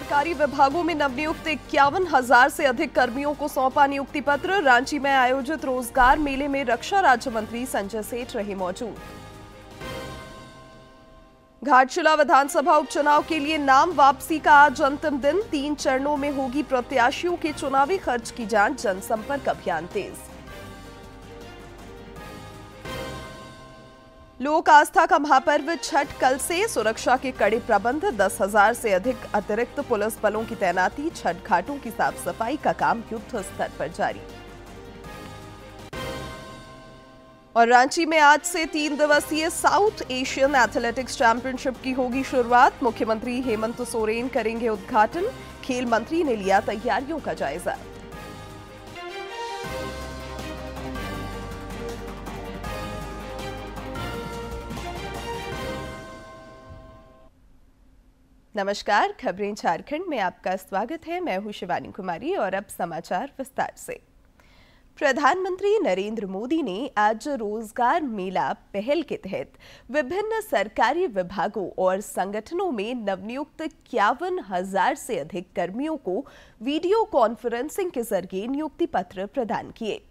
सरकारी विभागों में नवनियुक्त 51,000 से अधिक कर्मियों को सौंपा नियुक्ति पत्र। रांची में आयोजित रोजगार मेले में रक्षा राज्य मंत्री संजय सेठ रहे मौजूद। घाटशिला विधानसभा उपचुनाव के लिए नाम वापसी का आज अंतिम दिन। 3 चरणों में होगी प्रत्याशियों के चुनावी खर्च की जांच। जनसंपर्क अभियान तेज। लोक आस्था का महापर्व छठ कल से। सुरक्षा के कड़े प्रबंध। 10,000 से अधिक अतिरिक्त पुलिस बलों की तैनाती। छठ घाटों की साफ सफाई का काम युद्ध स्तर पर जारी। और रांची में आज से 3 दिवसीय साउथ एशियन एथलेटिक्स चैंपियनशिप की होगी शुरुआत। मुख्यमंत्री हेमंत सोरेन करेंगे उद्घाटन। खेल मंत्री ने लिया तैयारियों का जायजा। नमस्कार, खबरें झारखंड में आपका स्वागत है। मैं हूं शिवानी कुमारी और अब समाचार विस्तार से। प्रधानमंत्री नरेंद्र मोदी ने आज रोजगार मेला पहल के तहत विभिन्न सरकारी विभागों और संगठनों में नवनियुक्त 51,000 से अधिक कर्मियों को वीडियो कॉन्फ्रेंसिंग के जरिए नियुक्ति पत्र प्रदान किए।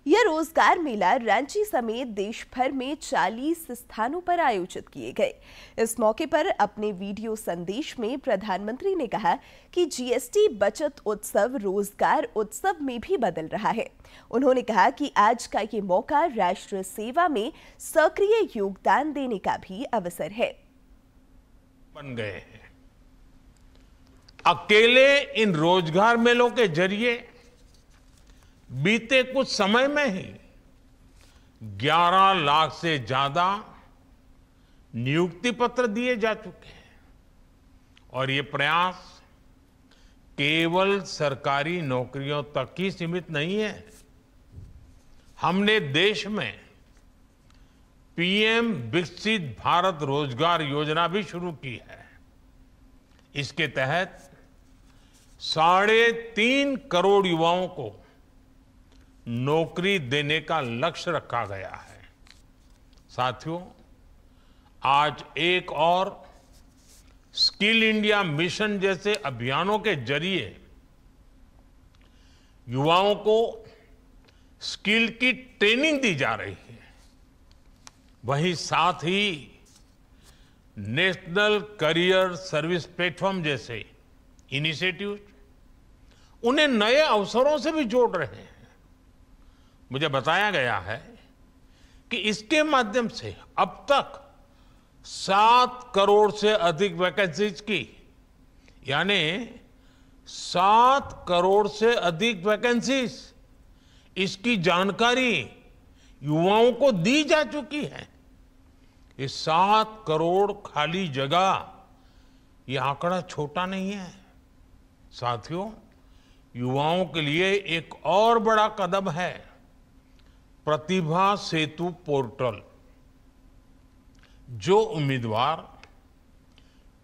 यह रोजगार मेला रांची समेत देश भर में 40 स्थानों पर आयोजित किए गए। इस मौके पर अपने वीडियो संदेश में प्रधानमंत्री ने कहा कि जीएसटी बचत उत्सव रोजगार उत्सव में भी बदल रहा है। उन्होंने कहा कि आज का ये मौका राष्ट्र सेवा में सक्रिय योगदान देने का भी अवसर है। बन गए हैं। अकेले इन रोजगार मेलों के जरिए बीते कुछ समय में ही 11 लाख से ज्यादा नियुक्ति पत्र दिए जा चुके हैं। और ये प्रयास केवल सरकारी नौकरियों तक ही सीमित नहीं है। हमने देश में पीएम विकसित भारत रोजगार योजना भी शुरू की है। इसके तहत 3.5 करोड़ युवाओं को नौकरी देने का लक्ष्य रखा गया है। साथियों, आज एक और स्किल इंडिया मिशन जैसे अभियानों के जरिए युवाओं को स्किल की ट्रेनिंग दी जा रही है। वहीं साथ ही नेशनल करियर सर्विस प्लेटफॉर्म जैसे इनिशिएटिव उन्हें नए अवसरों से भी जोड़ रहे हैं। मुझे बताया गया है कि इसके माध्यम से अब तक 7 करोड़ से अधिक वैकेंसीज की, यानी 7 करोड़ से अधिक वैकेंसीज, इसकी जानकारी युवाओं को दी जा चुकी है। ये 7 करोड़ खाली जगह, ये आंकड़ा छोटा नहीं है। साथियों, युवाओं के लिए एक और बड़ा कदम है प्रतिभा सेतु पोर्टल। जो उम्मीदवार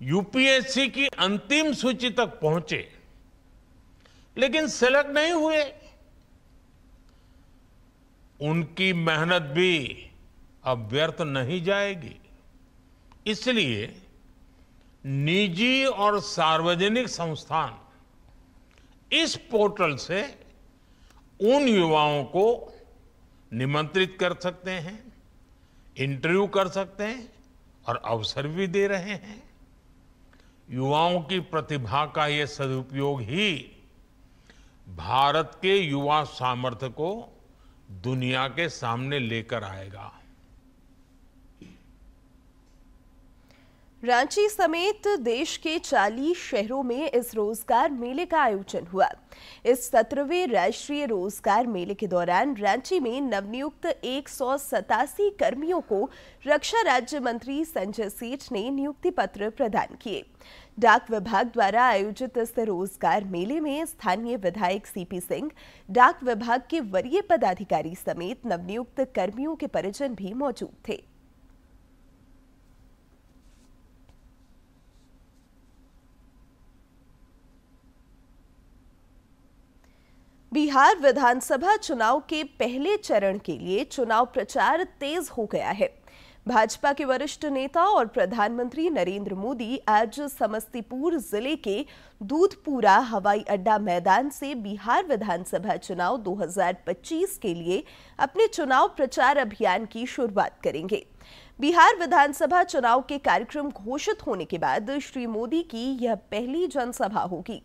यूपीएससी की अंतिम सूची तक पहुंचे लेकिन सेलेक्ट नहीं हुए, उनकी मेहनत भी अब व्यर्थ नहीं जाएगी। इसलिए निजी और सार्वजनिक संस्थान इस पोर्टल से उन युवाओं को निमंत्रित कर सकते हैं, इंटरव्यू कर सकते हैं और अवसर भी दे रहे हैं। युवाओं की प्रतिभा का यह सदुपयोग ही भारत के युवा सामर्थ्य को दुनिया के सामने लेकर आएगा। रांची समेत देश के 40 शहरों में इस रोजगार मेले का आयोजन हुआ। इस 17वें राष्ट्रीय रोजगार मेले के दौरान रांची में नवनियुक्त 187 कर्मियों को रक्षा राज्य मंत्री संजय सेठ ने नियुक्ति पत्र प्रदान किए। डाक विभाग द्वारा आयोजित इस रोजगार मेले में स्थानीय विधायक सीपी सिंह, डाक विभाग के वरीय पदाधिकारी समेत नवनियुक्त कर्मियों के परिजन भी मौजूद थे। बिहार विधानसभा चुनाव के पहले चरण के लिए चुनाव प्रचार तेज हो गया है। भाजपा के वरिष्ठ नेता और प्रधानमंत्री नरेंद्र मोदी आज समस्तीपुर जिले के दूधपुरा हवाई अड्डा मैदान से बिहार विधानसभा चुनाव 2025 के लिए अपने चुनाव प्रचार अभियान की शुरुआत करेंगे। बिहार विधानसभा चुनाव के कार्यक्रम घोषित होने के बाद श्री मोदी की यह पहली जनसभा होगी।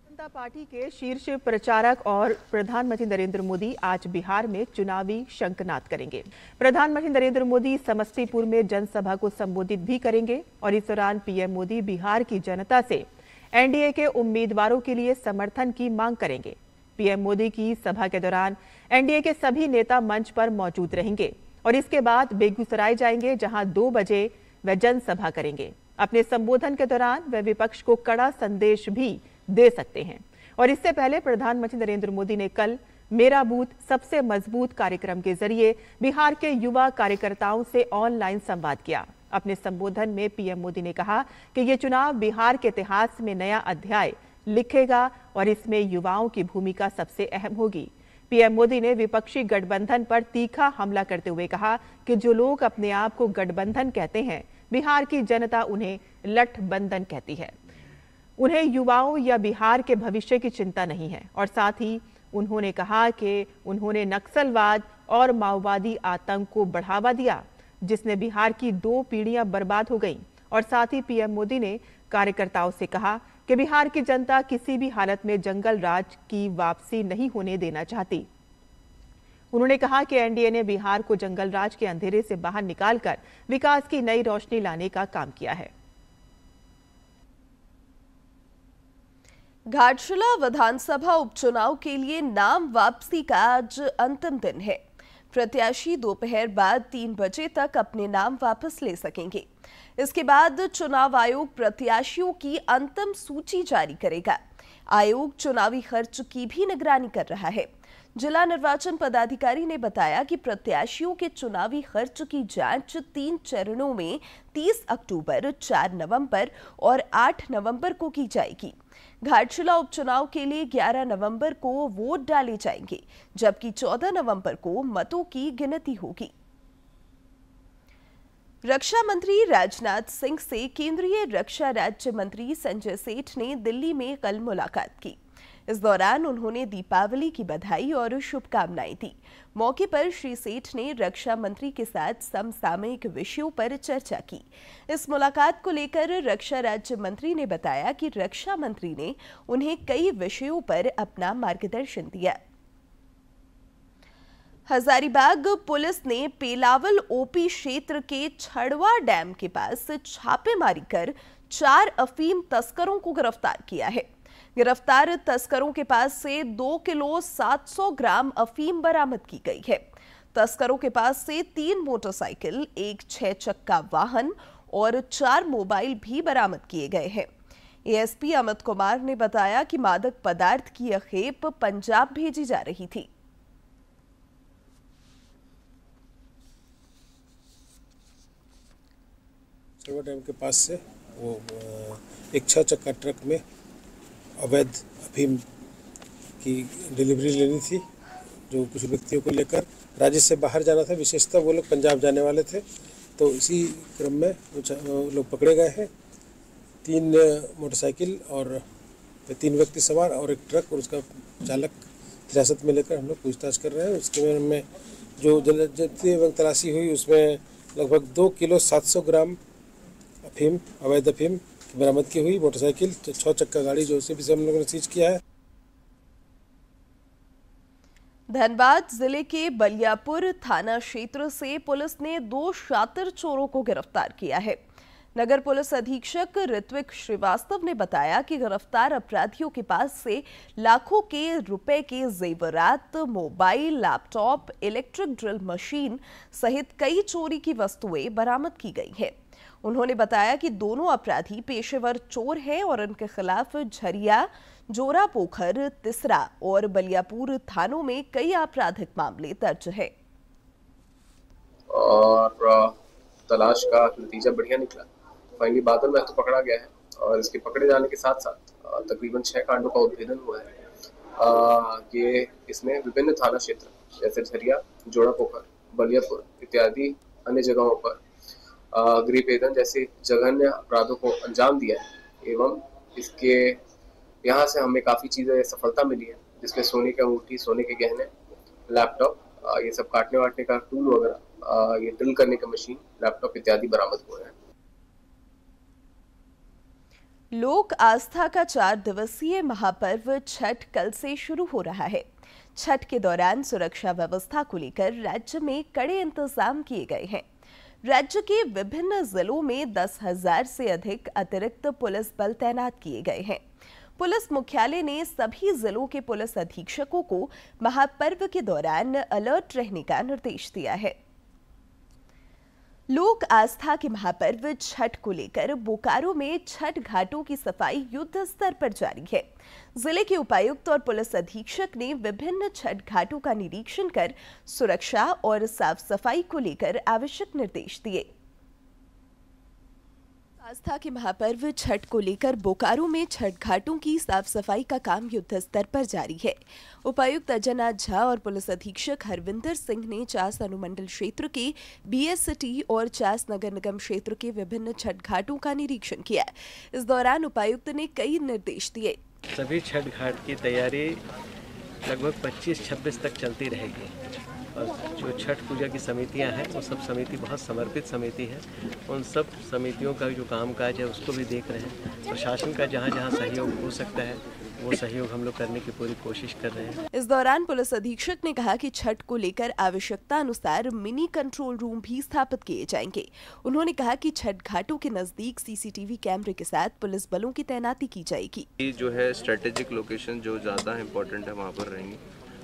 जनता पार्टी के शीर्ष प्रचारक और प्रधानमंत्री नरेंद्र मोदी आज बिहार में चुनावी शंखनाद करेंगे। प्रधानमंत्री नरेंद्र मोदी समस्तीपुर में जनसभा को संबोधित भी करेंगे और इस दौरान पीएम मोदी बिहार की जनता से एनडीए के उम्मीदवारों के लिए समर्थन की मांग करेंगे। पीएम मोदी की सभा के दौरान एनडीए के सभी नेता मंच पर मौजूद रहेंगे और इसके बाद बेगूसराय जाएंगे, जहां 2 बजे वे जनसभा करेंगे। अपने संबोधन के दौरान वे विपक्ष को कड़ा संदेश भी दे सकते हैं। और इससे पहले प्रधानमंत्री नरेंद्र मोदी ने कल मेरा बूथ सबसे मजबूत कार्यक्रम के जरिए बिहार के युवा कार्यकर्ताओं से ऑनलाइन संवाद किया। अपने संबोधन में पीएम मोदी ने कहा कि ये चुनाव बिहार के इतिहास में नया अध्याय लिखेगा और इसमें युवाओं की भूमिका सबसे अहम होगी। पीएम मोदी ने विपक्षी गठबंधन पर तीखा हमला करते हुए कहा कि जो लोग अपने आप को गठबंधन कहते हैं, बिहार की जनता उन्हें लठबंधन कहती है। उन्हें युवाओं या बिहार के भविष्य की चिंता नहीं है। और साथ ही उन्होंने कहा कि उन्होंने नक्सलवाद और माओवादी आतंक को बढ़ावा दिया, जिसने बिहार की 2 पीढ़ियां बर्बाद हो गईं। और साथ ही पीएम मोदी ने कार्यकर्ताओं से कहा कि बिहार की जनता किसी भी हालत में जंगल राज की वापसी नहीं होने देना चाहती। उन्होंने कहा कि एनडीए ने बिहार को जंगल राज के अंधेरे से बाहर निकालकर विकास की नई रोशनी लाने का काम किया है। घाटशिला विधानसभा उपचुनाव के लिए नाम वापसी का आज अंतिम दिन है। प्रत्याशी दोपहर बाद 3 बजे तक अपने नाम वापस ले सकेंगे। इसके बाद चुनाव आयोग प्रत्याशियों की अंतिम सूची जारी करेगा। आयोग चुनावी खर्च की भी निगरानी कर रहा है। जिला निर्वाचन पदाधिकारी ने बताया कि प्रत्याशियों के चुनावी खर्च की जांच 3 चरणों में 30 अक्टूबर, 4 नवंबर और 8 नवंबर को की जाएगी। घाटशिला उपचुनाव के लिए 11 नवंबर को वोट डाले जाएंगे, जबकि 14 नवंबर को मतों की गिनती होगी। रक्षा मंत्री राजनाथ सिंह से केंद्रीय रक्षा राज्य मंत्री संजय सेठ ने दिल्ली में कल मुलाकात की। इस दौरान उन्होंने दीपावली की बधाई और शुभकामनाएं दी। मौके पर श्री सेठ ने रक्षा मंत्री के साथ समसामयिक विषयों पर चर्चा की। इस मुलाकात को लेकर रक्षा राज्य मंत्री ने बताया कि रक्षा मंत्री ने उन्हें कई विषयों पर अपना मार्गदर्शन दिया। हजारीबाग पुलिस ने पेलावल ओपी क्षेत्र के छड़वा डैम के पास छापेमारी कर 4 अफीम तस्करों को गिरफ्तार किया है। गिरफ्तार तस्करों के पास से 2 किलो 700 ग्राम अफीम बरामद की गई है। तस्करों के पास से 3 मोटरसाइकिल, 1 6 चक्का वाहन और 4 मोबाइल भी बरामद किए गए हैं। एएसपी अमित कुमार ने बताया कि मादक पदार्थ की यह खेप पंजाब भेजी जा रही थी। छड़वा डैम के पास से वो एक 6 चक्का ट्रक में अवैध अफीम की डिलीवरी लेनी थी, जो कुछ व्यक्तियों को लेकर राज्य से बाहर जाना था। विशेषतः वो लोग पंजाब जाने वाले थे, तो इसी क्रम में वो लोग पकड़े गए हैं। 3 मोटरसाइकिल और 3 व्यक्ति सवार और एक ट्रक और उसका चालक हिरासत में लेकर हम लोग पूछताछ कर रहे हैं। उसके बारे में जो जब्ती एवं तलाशी हुई, उसमें लगभग 2 किलो 700 ग्राम अफीम, अवैध अफीम बरामद की हुई। मोटरसाइकिल, 6 चक्का गाड़ी जो उसे भी हम लोगों ने सीज किया है। धनबाद जिले के बलियापुर थाना क्षेत्र से पुलिस ने 2 शातिर चोरों को गिरफ्तार किया है। नगर पुलिस अधीक्षक ऋत्विक श्रीवास्तव ने बताया कि गिरफ्तार अपराधियों के पास से लाखों के रुपए के जेवरात, mobile, laptop, electric drill machine सहित कई चोरी की वस्तुएं बरामद की गई हैं। उन्होंने बताया कि दोनों अपराधी पेशेवर चोर हैं और उनके खिलाफ झरिया, जोरा पोखर, तिसरा और बलियापुर थानों में कई आपराधिक मामले दर्ज है। और तलाश का नतीजा बढ़िया निकला। फाइनली बादल में तो पकड़ा गया है और इसके पकड़े जाने के साथ साथ तकरीबन 6 कांडों का उद्भेदन हुआ है। ये इसमें विभिन्न थाना क्षेत्र जैसे झरिया, जोड़ा पोखर बलियापुर इत्यादि अन्य जगहों पर गृह भेदन जैसे जघन्य अपराधों को अंजाम दिया है एवं इसके यहाँ से हमें काफ़ी चीज़ें सफलता मिली है, जिसमें सोने की अंगूठी, सोने के गहने, लैपटॉप, ये सब काटने वाटने का टूल वगैरह, ये ड्रिल करने का मशीन, लैपटॉप इत्यादि बरामद हुए हैं। लोक आस्था का 4 दिवसीय महापर्व छठ कल से शुरू हो रहा है। छठ के दौरान सुरक्षा व्यवस्था को लेकर राज्य में कड़े इंतजाम किए गए हैं। राज्य के विभिन्न जिलों में 10,000 से अधिक अतिरिक्त पुलिस बल तैनात किए गए हैं। पुलिस मुख्यालय ने सभी जिलों के पुलिस अधीक्षकों को महापर्व के दौरान अलर्ट रहने का निर्देश दिया है। लोक आस्था के महापर्व छठ को लेकर बोकारो में छठ घाटों की सफाई युद्ध स्तर पर जारी है। जिले के उपायुक्त और पुलिस अधीक्षक ने विभिन्न छठ घाटों का निरीक्षण कर सुरक्षा और साफ सफाई को लेकर आवश्यक निर्देश दिए। आस्था के महापर्व छठ को लेकर बोकारो में छठ घाटों की साफ सफाई का काम युद्ध स्तर पर जारी है। उपायुक्त अजयनाथ झा और पुलिस अधीक्षक हरविंदर सिंह ने चास अनुमंडल क्षेत्र के बीएसटी और चास नगर निगम क्षेत्र के विभिन्न छठ घाटों का निरीक्षण किया। इस दौरान उपायुक्त ने कई निर्देश दिए। सभी छठ घाट की तैयारी लगभग 25-26 तक चलती रहेगी और जो छठ पूजा की समितियां हैं वो सब समिति बहुत समर्पित समिति है। उन सब समितियों का जो कामकाज है उसको भी देख रहे हैं। प्रशासन का जहां जहां सहयोग हो सकता है वो सहयोग हम लोग करने की पूरी कोशिश कर रहे हैं। इस दौरान पुलिस अधीक्षक ने कहा कि छठ को लेकर आवश्यकता अनुसार मिनी कंट्रोल रूम भी स्थापित किए जाएंगे। उन्होंने कहा कि छठ घाटों के नजदीक सीसीटीवी कैमरे के साथ पुलिस बलों की तैनाती की जाएगी। जो है स्ट्रेटेजिक लोकेशन जो ज़्यादा इम्पोर्टेंट है वहाँ पर रहेंगी।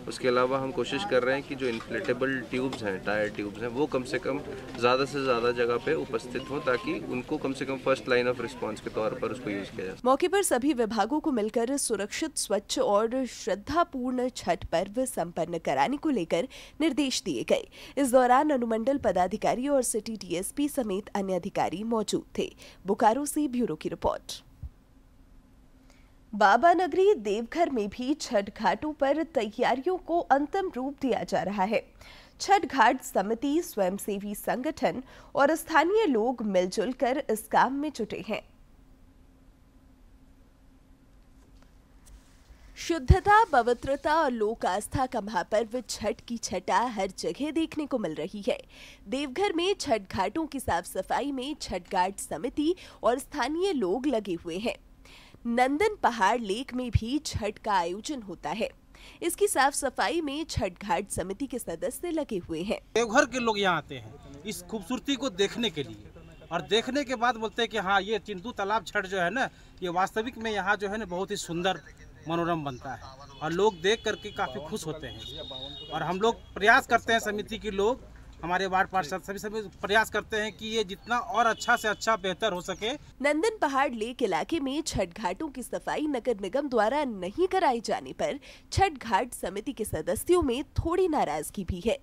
उसके अलावा हम कोशिश कर रहे हैं कि जो इन्फ्लेटेबल ट्यूब्स हैं, टायर ट्यूब्स हैं, वो कम से कम ज़्यादा से ज़्यादा जगह पे उपस्थित हों ताकि उनको कम से come first line of response के तौर पर उसको यूज़ किया जाए। मौके पर सभी विभागों को मिलकर सुरक्षित, स्वच्छ और श्रद्धापूर्ण छठ पर्व संपन्न कराने को लेकर निर्देश दिए गए। इस दौरान अनुमंडल पदाधिकारी और सिटी डीएसपी समेत अन्य अधिकारी मौजूद थे। बोकारो से ब्यूरो की रिपोर्ट। बाबा नगरी देवघर में भी छठ घाटों पर तैयारियों को अंतिम रूप दिया जा रहा है। छठ घाट समिति, स्वयंसेवी संगठन और स्थानीय लोग मिलजुल कर इस काम में जुटे हैं। शुद्धता, पवित्रता और लोक आस्था का महापर्व छठ की छटा हर जगह देखने को मिल रही है। देवघर में छठ घाटों की साफ सफाई में छठ घाट समिति और स्थानीय लोग लगे हुए हैं। नंदन पहाड़ लेक में भी छठ का आयोजन होता है। इसकी साफ सफाई में छठ घाट समिति के सदस्य लगे हुए हैं। देवघर के लोग यहाँ आते हैं इस खूबसूरती को देखने के लिए, और देखने के बाद बोलते हैं कि हाँ, ये चिंतु तालाब छठ जो है ना, ये वास्तविक में यहाँ जो है ना बहुत ही सुंदर मनोरम बनता है और लोग देख करके काफी खुश होते हैं। और हम लोग प्रयास करते हैं, समिति के लोग, हमारे वार्ड पार्षद सभी प्रयास करते हैं कि ये जितना और अच्छा से अच्छा बेहतर हो सके। नंदन पहाड़ लेक इलाके में छठ घाटों की सफाई नगर निगम द्वारा नहीं कराई जाने पर छठ घाट समिति के सदस्यों में थोड़ी नाराजगी भी है।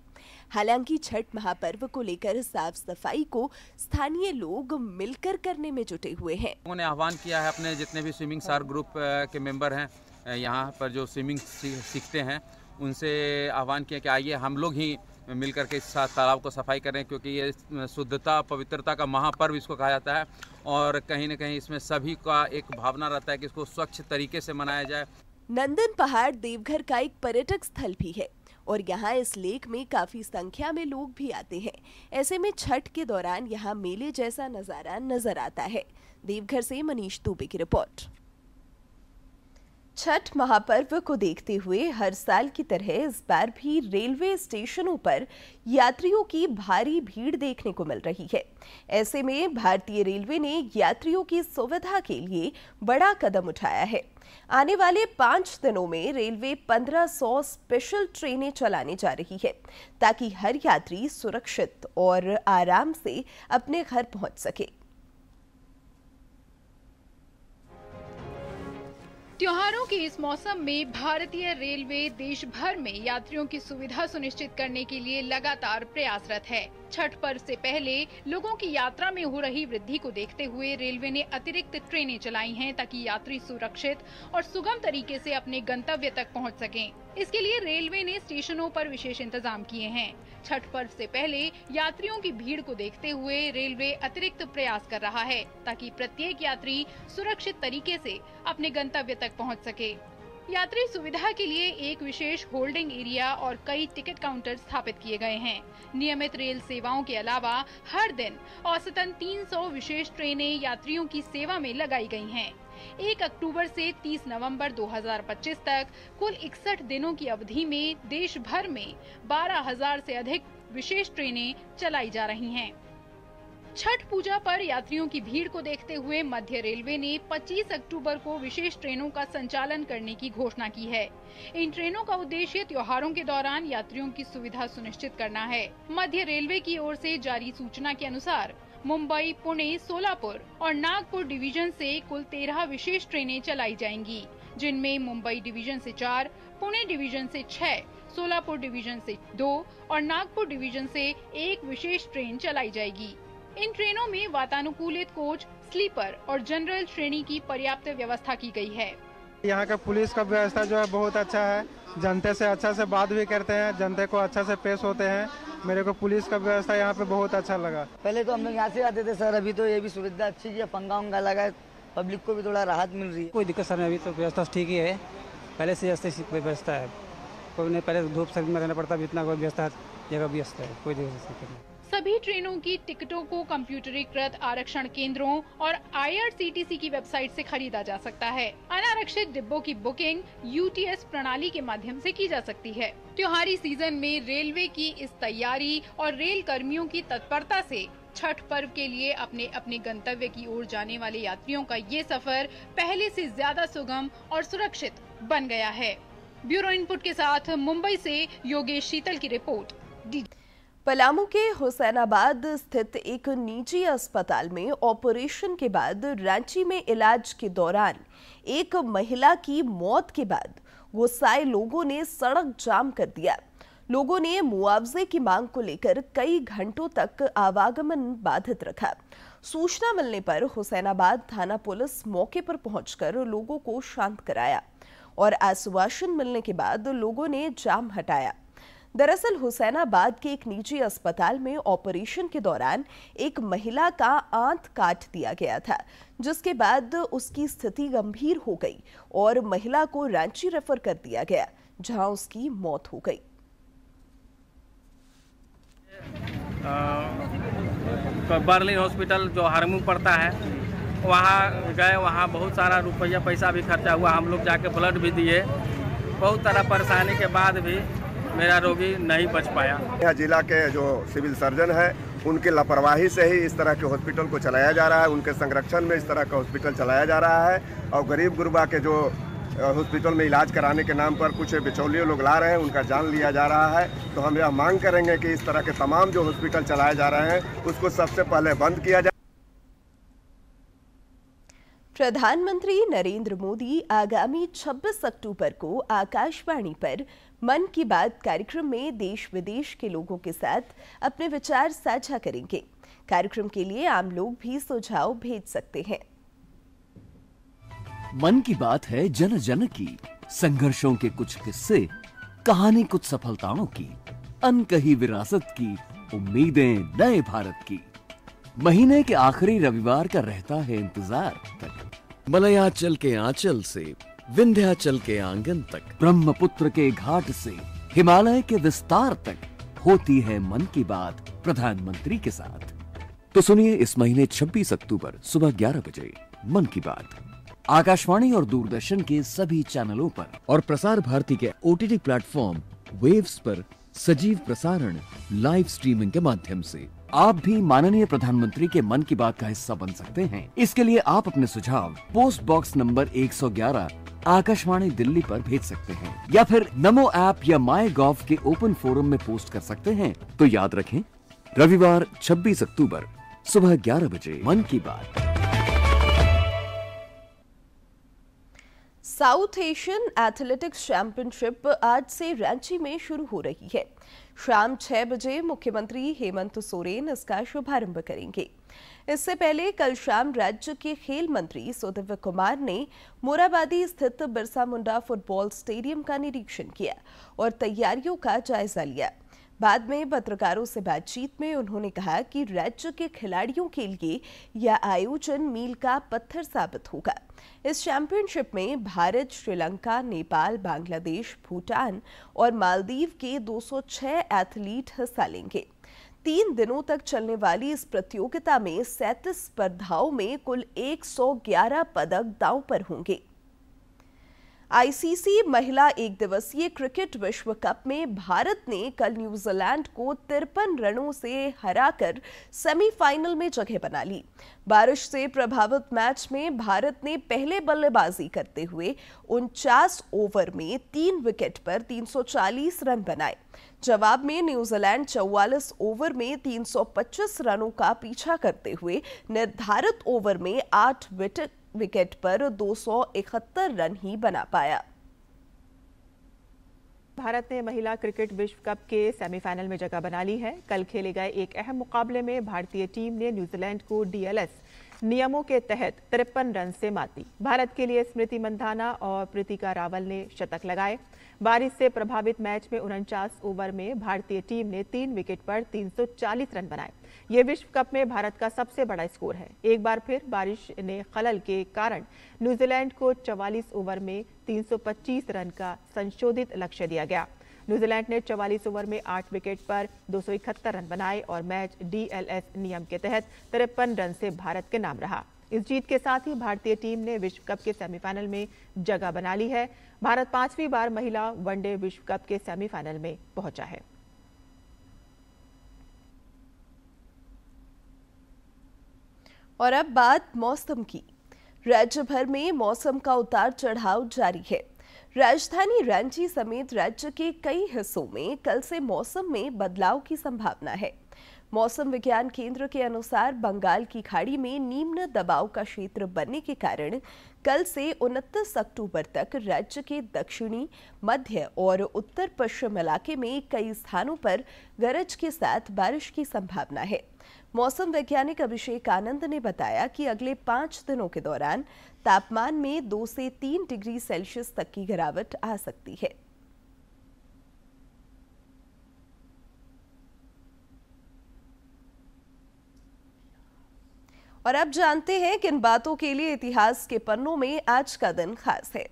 हालांकि छठ महापर्व को लेकर साफ सफाई को स्थानीय लोग मिलकर करने में जुटे हुए हैं। उन्होंने आह्वान किया है अपने जितने भी स्विमिंग स्टार ग्रुप के मेंबर हैं यहाँ पर जो स्विमिंग सीखते हैं, उनसे आह्वान किया कि आइए हम लोग ही मिलकर के इस तालाब को सफाई करें, क्योंकि ये शुद्धता, पवित्रता का महापर्व इसको कहा जाता है और कहीं न कहीं इसमें सभी का एक भावना रहता है कि इसको स्वच्छ तरीके से मनाया जाए। नंदन पहाड़ देवघर का एक पर्यटक स्थल भी है और यहाँ इस लेक में काफी संख्या में लोग भी आते हैं। ऐसे में छठ के दौरान यहाँ मेले जैसा नजारा नजर आता है। देवघर से मनीष दुबे की रिपोर्ट। छठ महापर्व को देखते हुए हर साल की तरह इस बार भी रेलवे स्टेशनों पर यात्रियों की भारी भीड़ देखने को मिल रही है। ऐसे में भारतीय रेलवे ने यात्रियों की सुविधा के लिए बड़ा कदम उठाया है। आने वाले 5 दिनों में रेलवे 1500 स्पेशल ट्रेनें चलाने जा रही है ताकि हर यात्री सुरक्षित और आराम से अपने घर पहुंच सके। त्योहारों के इस मौसम में भारतीय रेलवे देश भर में यात्रियों की सुविधा सुनिश्चित करने के लिए लगातार प्रयासरत है। छठ पर्व से पहले लोगों की यात्रा में हो रही वृद्धि को देखते हुए रेलवे ने अतिरिक्त ट्रेनें चलाई हैं ताकि यात्री सुरक्षित और सुगम तरीके से अपने गंतव्य तक पहुंच सकें। इसके लिए रेलवे ने स्टेशनों पर विशेष इंतजाम किए हैं। छठ पर्व से पहले यात्रियों की भीड़ को देखते हुए रेलवे अतिरिक्त प्रयास कर रहा है ताकि प्रत्येक यात्री सुरक्षित तरीके से अपने गंतव्य तक पहुंच सके। यात्री सुविधा के लिए एक विशेष होल्डिंग एरिया और कई टिकट काउंटर स्थापित किए गए हैं। नियमित रेल सेवाओं के अलावा हर दिन औसतन 300 विशेष ट्रेनें यात्रियों की सेवा में लगाई गई हैं। 1 अक्टूबर से 30 नवंबर 2025 तक कुल 61 दिनों की अवधि में देश भर में 12,000 से अधिक विशेष ट्रेनें चलाई जा रही हैं। छठ पूजा पर यात्रियों की भीड़ को देखते हुए मध्य रेलवे ने 25 अक्टूबर को विशेष ट्रेनों का संचालन करने की घोषणा की है। इन ट्रेनों का उद्देश्य त्योहारों के दौरान यात्रियों की सुविधा सुनिश्चित करना है। मध्य रेलवे की ओर से जारी सूचना के अनुसार मुंबई, पुणे, सोलापुर और नागपुर डिवीजन से कुल 13 विशेष ट्रेनें चलाई जाएंगी, जिनमें मुंबई डिवीजन से 4, पुणे डिवीजन से 6, सोलापुर डिवीजन से 2 और नागपुर डिवीजन से 1 विशेष ट्रेन चलाई जाएगी। इन ट्रेनों में वातानुकूलित कोच, स्लीपर और जनरल श्रेणी की पर्याप्त व्यवस्था की गई है। यहाँ का पुलिस का व्यवस्था जो है बहुत अच्छा है, जनता से अच्छा से बात भी करते हैं, जनता को अच्छा से पेश होते हैं। मेरे को पुलिस का व्यवस्था यहाँ पे बहुत अच्छा लगा। पहले तो हम लोग यहाँ से आते थे सर, अभी तो ये भी सुविधा अच्छी है, पंखा उंगा लगा है, पब्लिक को भी थोड़ा राहत मिल रही है। कोई दिक्कत सर नहीं, अभी तो व्यवस्था ठीक ही है, पहले से जैसे व्यवस्था है, कोई नहीं पहले धूप सर्द में रहना पड़ता, अभी इतना कोई व्यवस्था जगह व्यवस्था है, कोई दिक्कत नहीं। सभी ट्रेनों की टिकटों को कंप्यूटरीकृत आरक्षण केंद्रों और IRCTC की वेबसाइट से खरीदा जा सकता है। अनारक्षित डिब्बों की बुकिंग UTS प्रणाली के माध्यम से की जा सकती है। त्योहारी सीजन में रेलवे की इस तैयारी और रेल कर्मियों की तत्परता से छठ पर्व के लिए अपने अपने गंतव्य की ओर जाने वाले यात्रियों का ये सफर पहले से ज्यादा सुगम और सुरक्षित बन गया है। ब्यूरो इनपुट के साथ मुंबई से योगेश शीतल की रिपोर्ट। पलामू के हुसैनाबाद स्थित एक निजी अस्पताल में ऑपरेशन के बाद रांची में इलाज के दौरान एक महिला की मौत के बाद गुस्साए लोगों ने सड़क जाम कर दिया। लोगों ने मुआवजे की मांग को लेकर कई घंटों तक आवागमन बाधित रखा। सूचना मिलने पर हुसैनाबाद थाना पुलिस मौके पर पहुंचकर लोगों को शांत कराया और आश्वासन मिलने के बाद लोगों ने जाम हटाया। दरअसल हुसैनाबाद के एक निजी अस्पताल में ऑपरेशन के दौरान एक महिला का आंत काट दिया गया था, जिसके बाद उसकी स्थिति गंभीर हो गई और महिला को रांची रेफर कर दिया गया, जहां उसकी मौत हो गई। बर्लिन हॉस्पिटल जो हरमू पड़ता है, वहाँ गए, वहाँ बहुत सारा रुपया पैसा भी खर्चा हुआ, हम लोग जाके ब्लड भी दिए। बहुत तरह परेशानी के बाद भी मेरा रोगी नहीं बच पाया। यह जिला के जो सिविल सर्जन है, उनकी लापरवाही से ही इस तरह के हॉस्पिटल को चलाया जा रहा है, उनके संरक्षण में इस तरह का हॉस्पिटल चलाया जा रहा है और गरीब गुरबा के जो हॉस्पिटल में इलाज कराने के नाम पर कुछ बिचौलिए लोग ला रहे हैं, उनका जान लिया जा रहा है। तो हम यह मांग करेंगे कि इस तरह के तमाम जो हॉस्पिटल चलाए जा रहे हैं उसको सबसे पहले बंद किया जाए। प्रधानमंत्री नरेंद्र मोदी आगामी 26 अक्टूबर को आकाशवाणी पर मन की बात कार्यक्रम में देश विदेश के लोगों के साथ अपने विचार साझा करेंगे। कार्यक्रम के लिए आम लोग भी सुझाव भेज सकते हैं। मन की बात है जन जन की, संघर्षों के कुछ किस्से, कहानी कुछ सफलताओं की, अनकही विरासत की, उम्मीदें नए भारत की। महीने के आखिरी रविवार का रहता है इंतजार तक, मलयाचल के आंचल से विंध्याचल के आंगन तक, ब्रह्मपुत्र के घाट से हिमालय के विस्तार तक होती है मन की बात प्रधानमंत्री के साथ। तो सुनिए इस महीने 26 अक्टूबर सुबह 11 बजे मन की बात आकाशवाणी और दूरदर्शन के सभी चैनलों पर और प्रसार भारती के OTT प्लेटफॉर्म वेव्स पर सजीव प्रसारण लाइव स्ट्रीमिंग के माध्यम से। आप भी माननीय प्रधानमंत्री के मन की बात का हिस्सा बन सकते हैं। इसके लिए आप अपने सुझाव post box number 111 Akashvani Delhi पर भेज सकते हैं या फिर नमो ऐप या MyGov के ओपन फोरम में पोस्ट कर सकते हैं। तो याद रखें, रविवार 26 अक्टूबर सुबह 11 बजे मन की बात। साउथ एशियन एथलेटिक्स चैंपियनशिप आज से रांची में शुरू हो रही है। शाम 6 बजे मुख्यमंत्री हेमंत सोरेन इसका शुभारंभ करेंगे। इससे पहले कल शाम राज्य के खेल मंत्री सुदिव्य कुमार ने मोराबादी स्थित बिरसा मुंडा फुटबॉल स्टेडियम का निरीक्षण किया और तैयारियों का जायजा लिया। बाद में पत्रकारों से बातचीत में उन्होंने कहा कि राज्य के खिलाड़ियों के लिए यह आयोजन मील का पत्थर साबित होगा। इस चैंपियनशिप में भारत, श्रीलंका, नेपाल, बांग्लादेश, भूटान और मालदीव के 206 एथलीट हिस्सा लेंगे। 3 दिनों तक चलने वाली इस प्रतियोगिता में 37 स्पर्धाओं में कुल 111 पदक दांव पर होंगे। आईसीसी महिला एक दिवसीय क्रिकेट विश्व कप में भारत ने कल न्यूजीलैंड को 53 रनों से हराकर सेमीफाइनल में जगह बना ली। बारिश से प्रभावित मैच में भारत ने पहले बल्लेबाजी करते हुए 49 ओवर में 3 विकेट पर 340 रन बनाए। जवाब में न्यूजीलैंड 44 ओवर में 325 रनों का पीछा करते हुए निर्धारित ओवर में 8 विकेट पर 271 रन ही बना पाया। भारत ने महिला क्रिकेट विश्व कप के सेमीफाइनल में जगह बना ली है। कल खेले गए एक अहम मुकाबले में भारतीय टीम ने न्यूजीलैंड को डीएलएस नियमों के तहत 53 रन से मात दी। भारत के लिए स्मृति मंधाना और प्रीतिका रावल ने शतक लगाए। बारिश से प्रभावित मैच में 49 ओवर में भारतीय टीम ने 3 विकेट पर 340 रन बनाए। ये विश्व कप में भारत का सबसे बड़ा स्कोर है। एक बार फिर बारिश ने खलल के कारण न्यूजीलैंड को 44 ओवर में 325 रन का संशोधित लक्ष्य दिया गया। न्यूजीलैंड ने 44 ओवर में 8 विकेट पर 271 रन बनाए और मैच डीएलएस नियम के तहत 53 रन से भारत के नाम रहा। इस जीत के साथ ही भारतीय टीम ने विश्व कप के सेमीफाइनल में जगह बना ली है। भारत 5वीं बार महिला वनडे विश्व कप के सेमीफाइनल में पहुंचा है। और अब बात मौसम की। राज्य भर में मौसम का उतार चढ़ाव जारी है। राजधानी रांची समेत राज्य के कई हिस्सों में कल से मौसम में बदलाव की संभावना है। मौसम विज्ञान केंद्र के अनुसार बंगाल की खाड़ी में निम्न दबाव का क्षेत्र बनने के कारण कल से 29 अक्टूबर तक राज्य के दक्षिणी, मध्य और उत्तर पश्चिम इलाके में कई स्थानों पर गरज के साथ बारिश की संभावना है। मौसम वैज्ञानिक अभिषेक आनंद ने बताया कि अगले 5 दिनों के दौरान तापमान में 2 से 3 डिग्री सेल्सियस तक की गिरावट आ सकती है। और अब जानते हैं किन बातों के लिए इतिहास के पन्नों में आज का दिन खास है।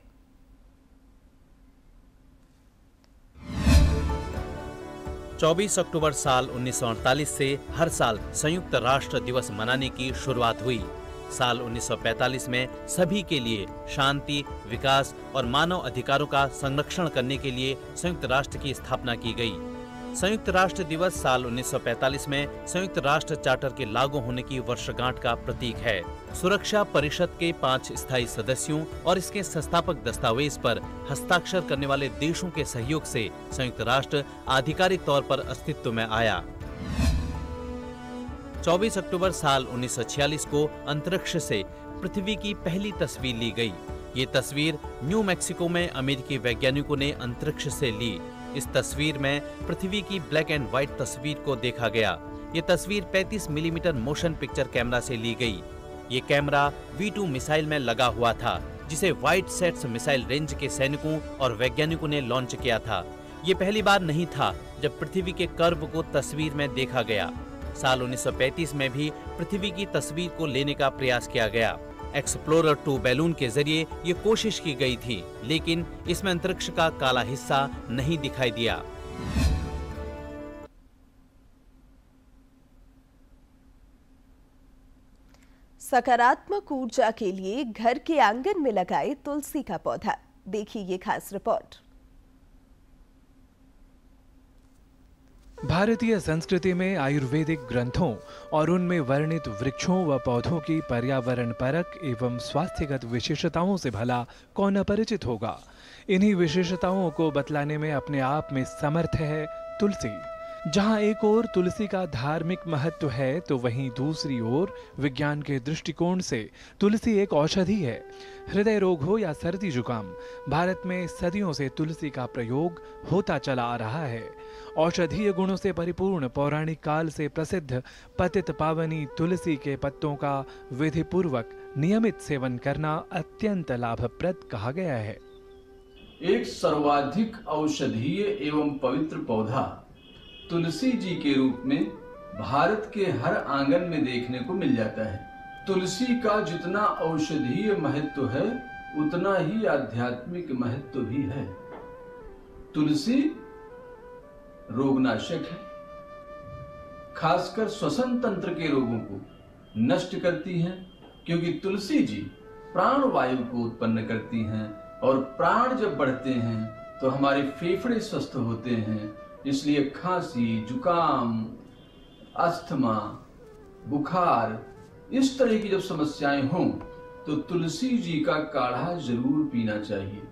चौबीस अक्टूबर साल 1948 से हर साल संयुक्त राष्ट्र दिवस मनाने की शुरुआत हुई। साल 1945 में सभी के लिए शांति, विकास और मानव अधिकारों का संरक्षण करने के लिए संयुक्त राष्ट्र की स्थापना की गई। संयुक्त राष्ट्र दिवस साल 1945 में संयुक्त राष्ट्र चार्टर के लागू होने की वर्षगांठ का प्रतीक है। सुरक्षा परिषद के 5 स्थायी सदस्यों और इसके संस्थापक दस्तावेज पर हस्ताक्षर करने वाले देशों के सहयोग से संयुक्त राष्ट्र आधिकारिक तौर पर अस्तित्व में आया। 24 अक्टूबर साल 1946 को अंतरिक्ष से पृथ्वी की पहली तस्वीर ली गई। ये तस्वीर न्यू मैक्सिको में अमेरिकी वैज्ञानिकों ने अंतरिक्ष से ली। इस तस्वीर में पृथ्वी की ब्लैक एंड व्हाइट तस्वीर को देखा गया। ये तस्वीर 35 मिलीमीटर मोशन पिक्चर कैमरा से ली गई। ये कैमरा V2 मिसाइल में लगा हुआ था, जिसे व्हाइट सेट्स मिसाइल रेंज के सैनिकों और वैज्ञानिकों ने लॉन्च किया था। ये पहली बार नहीं था जब पृथ्वी के कर्व को तस्वीर में देखा गया। साल 1935 में भी पृथ्वी की तस्वीर को लेने का प्रयास किया गया। एक्सप्लोरर 2 बैलून के जरिए ये कोशिश की गई थी, लेकिन इसमें अंतरिक्ष का काला हिस्सा नहीं दिखाई दिया। सकारात्मक ऊर्जा के लिए घर के आंगन में लगाए तुलसी का पौधा। देखिए ये खास रिपोर्ट। भारतीय संस्कृति में आयुर्वेदिक ग्रंथों और उनमें वर्णित वृक्षों व पौधों की पर्यावरण परक एवं स्वास्थ्यगत विशेषताओं से भला कौन अपरिचित होगा। इन्हीं विशेषताओं को बतलाने में अपने आप में समर्थ है तुलसी। जहां एक ओर तुलसी का धार्मिक महत्व है, तो वहीं दूसरी ओर विज्ञान के दृष्टिकोण से तुलसी एक औषधि है। हृदय रोग हो या सर्दी जुकाम, भारत में सदियों से तुलसी का प्रयोग होता चला आ रहा है। औषधीय गुणों से परिपूर्ण पौराणिक काल से प्रसिद्ध पतित पावनी तुलसी के पत्तों का विधि पूर्वक नियमित सेवन करना अत्यंत लाभप्रद कहा गया है। एक सर्वाधिक औषधीय एवं पवित्र पौधा तुलसी जी के रूप में भारत के हर आंगन में देखने को मिल जाता है। तुलसी का जितना औषधीय महत्व है उतना ही आध्यात्मिक महत्व भी है। तुलसी रोगनाशक है, खासकर श्वसन तंत्र के रोगों को नष्ट करती है, क्योंकि तुलसी जी प्राण वायु को उत्पन्न करती हैं और प्राण जब बढ़ते हैं तो हमारे फेफड़े स्वस्थ होते हैं। इसलिए खांसी, जुकाम, अस्थमा, बुखार, इस तरह की जब समस्याएं हों तो तुलसी जी का काढ़ा जरूर पीना चाहिए।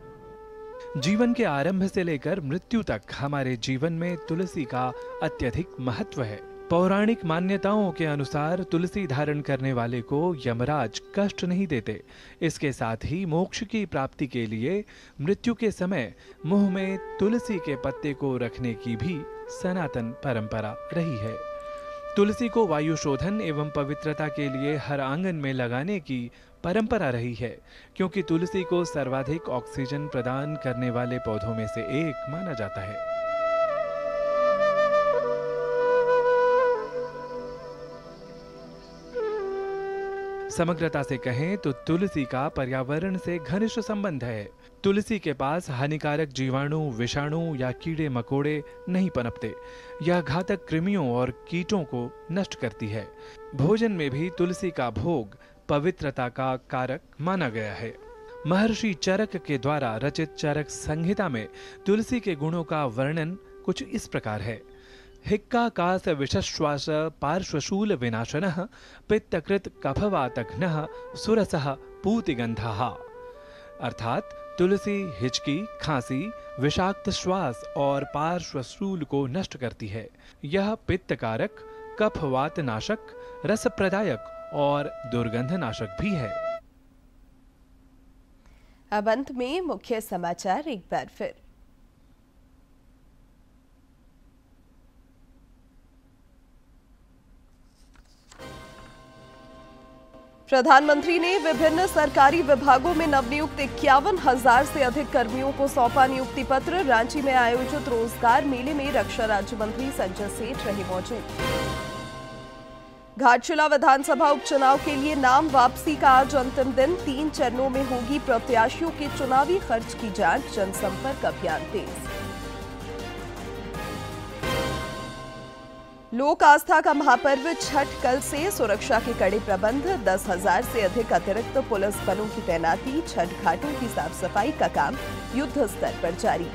जीवन के आरंभ से लेकर मृत्यु तक हमारे जीवन में तुलसी का अत्यधिक महत्व है। पौराणिक मान्यताओं के अनुसार तुलसी धारण करने वाले को यमराज कष्ट नहीं देते। इसके साथ ही मोक्ष की प्राप्ति के लिए मृत्यु के समय मुंह में तुलसी के पत्ते को रखने की भी सनातन परंपरा रही है। तुलसी को वायु शोधन एवं पवित्रता के लिए हर आंगन में लगाने की परंपरा रही है, क्योंकि तुलसी को सर्वाधिक ऑक्सीजन प्रदान करने वाले पौधों में से एक माना जाता है। समग्रता से कहें तो तुलसी का पर्यावरण से घनिष्ठ संबंध है। तुलसी के पास हानिकारक जीवाणु, विषाणु या कीड़े मकोड़े नहीं पनपते। यह घातक कृमियों और कीटों को नष्ट करती है। भोजन में भी तुलसी का भोग पवित्रता का कारक माना गया है। महर्षि चरक के द्वारा रचित चरक संहिता में तुलसी के गुणों का वर्णन कुछ इस प्रकार है। हिक्काकाश विषश्वास पार्श्वशूल विनाशनः पित्तकृत कफवातघ्नः सुरसः पूतिगंधः। अर्थात तुलसी हिचकी, खांसी, विषाक्त श्वास और पार्श्वशूल को नष्ट करती है। यह पित्तकारक, कफवात नाशक, रस प्रदायक और दुर्गंध नाशक भी है। अब अंत में मुख्य समाचार एक बार फिर। प्रधानमंत्री ने विभिन्न सरकारी विभागों में नवनियुक्त 51,000 से अधिक कर्मियों को सौंपा नियुक्ति पत्र। रांची में आयोजित रोजगार मेले में रक्षा राज्य मंत्री संजय सेठ रहे मौजूद। घाटशिला विधानसभा उपचुनाव के लिए नाम वापसी का आज अंतिम दिन। 3 चरणों में होगी प्रत्याशियों के चुनावी खर्च की जांच। जनसंपर्क अभियान तेज। लोक आस्था का महापर्व छठ कल से। सुरक्षा के कड़े प्रबंध। 10,000 से अधिक अतिरिक्त पुलिस बलों की तैनाती। छठ घाटों की साफ सफाई का काम युद्ध स्तर पर जारी।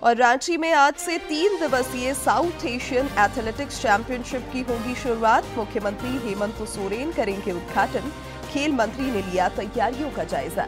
और रांची में आज से 3 दिवसीय साउथ एशियन एथलेटिक्स चैंपियनशिप की होगी शुरुआत। मुख्यमंत्री हेमंत सोरेन करेंगे उद्घाटन। खेल मंत्री ने लिया तैयारियों का जायजा।